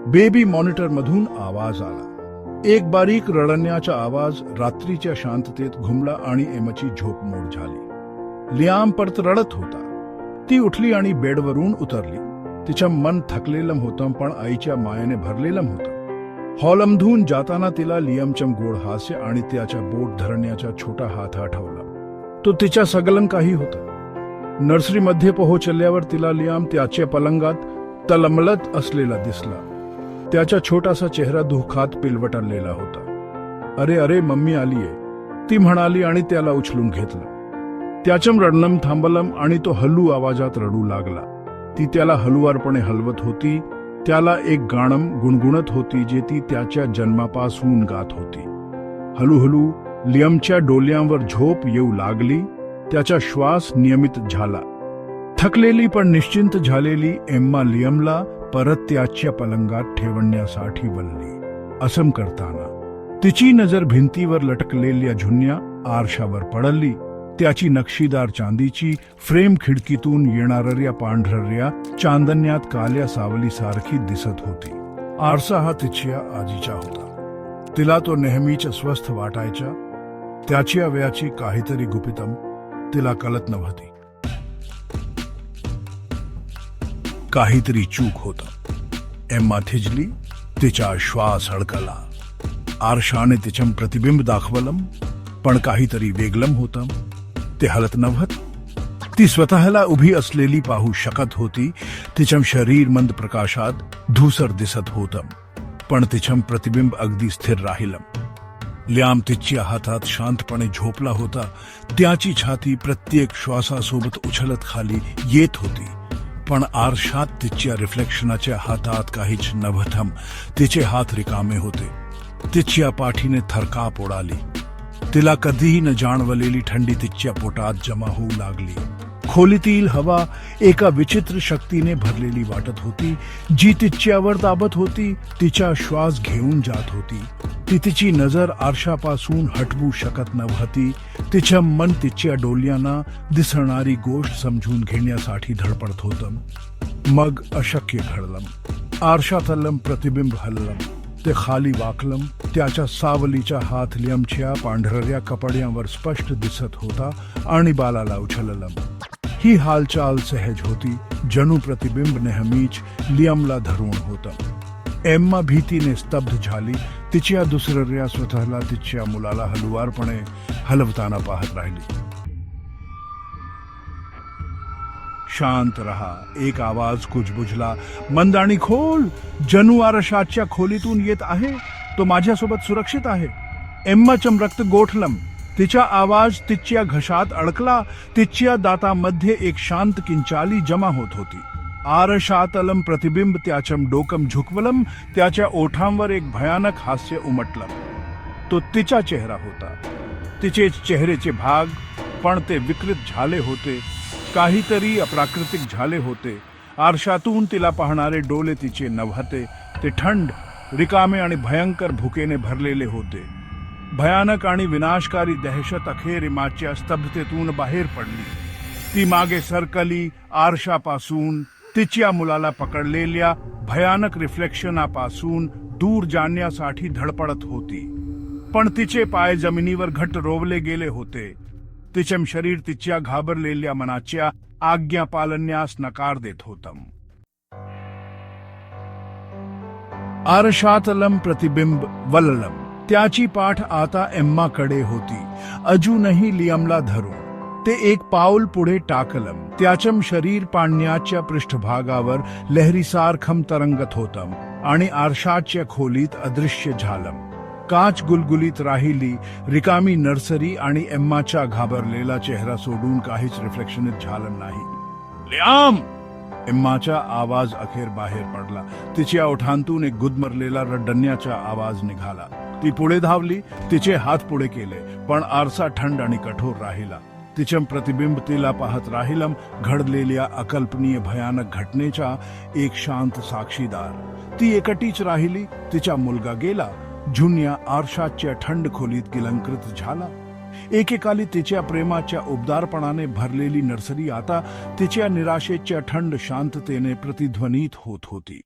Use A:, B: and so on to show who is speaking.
A: Baby monitor मधून आवाज आला. एक बारीक रडण्याचा आवाज रात्रीच्या शांततेत घुमला आणि एमाची झोप मोड झाली. लियाम परत रडत होता. ती उठली आणि बेडवरून उतरली. तिचं मन थकलेलं होतं पण आईच्या मायेने भरलेलं होतं. हॉलमधून जाताना तिला लियामचं गोड हास्य आणि त्याच्या बोट धरण्याचा छोटा हात आठवला. तो तिच्या सगळं काही होतं. नर्सरीमध्ये पोहोचल्यावर तिला लियाम त्याच्या पलंगात तळमळत असलेला दिसला. त्याचा छोटासा चेहरा दुःखात पिलवटलेला होता. अरे अरे मम्मी आलीये, ती म्हणाली आणि त्याला उचलून घेतलं. त्याचं रडणं थांबलं आणि तो हलू आवाजात रडू लागला. ती त्याला हलुवारपणे हलवत होती. त्याला एक गाणं गुणगुणत होती जे ती त्याच्या जन्मापासून गात होती. हळूहळू लियामच्या डोळ्यांवर झोप येऊ लागली. त्याचा श्वास नियमित झाला. थकलेली पण निश्चिंत झालेली एम्मा लियामला परत त्याच्या पलंगात ठेवण्यासाठी वळली. असं करताना तिची नजर भिंतीवर लटकलेल्या जुन्या आरशावर पडली. त्याची नक्षीदार चांदीची फ्रेम खिडकीतून येणाऱ्या पांढऱ्या चांदण्यात काल्या सावलीसारखी दिसत होती. आरसा हा तिच्या आजीचा होता. तिला तो नेहमीच स्वस्थ वाटायचा. त्याच्या वयाची काहीतरी गुपितम तिला कळत नव्हती. काहीतरी चूक होता. एम्मा थिजली. तिचा श्वास अडकला. आरशाने तिचं प्रतिबिंब दाखवलं पण काहीतरी वेगळं होतं. ते हलत नव्हतं. ती स्वतःला उभी असलेली पाहू शकत होती. तिचं शरीर मंद प्रकाशात धूसर दिसत होतं पण तिचं प्रतिबिंब अगदी स्थिर राहिलं. लियाम तिच्या हातात शांतपणे झोपला होता. त्याची छाती प्रत्येक श्वासासोबत उछलत खाली येत होती पण आरशात तिच्या रिफ्लेक्शनाच्या हातात काहीच नव्हतं. तिचे हात रिकामे होते. तिच्या पाठीने थरकाप उडाली. तिला कधीही न जाणवलेली थंडी तिच्या पोटात जमा होऊ लागली. खोलीतील हवा एका विचित्र शक्तीने भरलेली वाटत होती जी तिच्यावर दाबत होती. तिचा श्वास घेऊन जात होती. ती तिची नजर आरशापासून हटवू शकत नव्हती. तिचं मन तिच्या डोळ्यांना दिसणारी गोष्ट समजून घेण्यासाठी धडपडत होतं. मग अशक्य घडलं. आरशातलं प्रतिबिंब हललं. ते खाली वाकलं. त्याच्या सावलीचा हात लियामच्या पांढऱ्या कपड्यांवर स्पष्ट दिसत होता आणि बालाला उचललं. ही हालचाल सहज होती जणू प्रतिबिंब नेहमीच लियामला धरून होतं. एम्मा भीतीने स्तब्ध झाली. तिच्या दुसऱ्या स्वतःला तिच्या मुलाला हलुवारपणे हलवताना पाहत राहिली. शांत रहा, एक आवाज कुजबुजला, मंद आणि खोल, जणू आरशाच्या खोलीतून येत आहे. तो माझ्यासोबत सुरक्षित आहे. एम्माचं रक्त गोठलं. तिचा आवाज तिच्या घशात अडकला. तिच्या दातामध्ये एक शांत किंचाली जमा होत होती. आरशातलं प्रतिबिंब त्याचं डोकं झुकवलं. त्याच्या ओठांवर एक भयानक हास्य उमटलं. तो तिचा चेहरा होता. तिचे चेहऱ्याचे भाग पण ते विकृत झाले होते. काहीतरी अप्राकृतिक झाले होते. आरशातून तिला पाहणारे डोळे तिचे नव्हते. ते थंड, रिकामे आणि भयंकर भुकेने भरलेले होते. भयानक आणि विनाशकारी दहशत अखेर एम्माच्या स्तब्धतेतून बाहेर पडली. ती मागे सरकली. आरशापासून तिच्या मुलाला पकडलेल्या भयानक रिफ्लेक्शनापासून दूर जाण्यासाठी धडपडत होती पण तिचे पाय जमिनीवर घट्ट रोवले गेले होते. तिचं शरीर तिच्या घाबरलेल्या मनाच्या आज्ञा पालण्यास नकार देत होतं. आरशातलं प्रतिबिंब वळलं. त्याची पाठ आता एम्माकडे होती, अजूनही लियामला धरून. ते एक पाऊल पुढे टाकलं. त्याचं शरीर पाण्याच्या पृष्ठभागावर लहरीसारखं तरंगत होतं आणि आरशाच्या खोलीत अदृश्य झालं. काच गुलगुलीत राहिली. रिकामी नर्सरी आणि एम्माचा घाबरलेला चेहरा सोडून काहीच रिफ्लेक्शनित झालं नाही. लियाम! एम्माचा आवाज अखेर बाहेर पडला. तिच्या ओठांतून एक गुदमरलेला रडण्याचा आवाज निघाला. ती पुढे धावली. तिचे हात पुढे केले पण आरसा थंड आणि कठोर राहिला. तिचं प्रतिबिंब तिला पाहत राहिलं. घडलेल्या अकल्पनीय भयानक घटनेचा एक शांत साक्षीदार. ती एकटीच राहिली. तिचा मुलगा गेला. जुन्या आरशाच्या थंड खोलीत गिलंकृत झाला. एकेकाली तिच्या प्रेमाच्या उबदारपणाने भरलेली नर्सरी आता तिच्या निराशेच्या थंड शांततेने प्रतिध्वनित होत होती.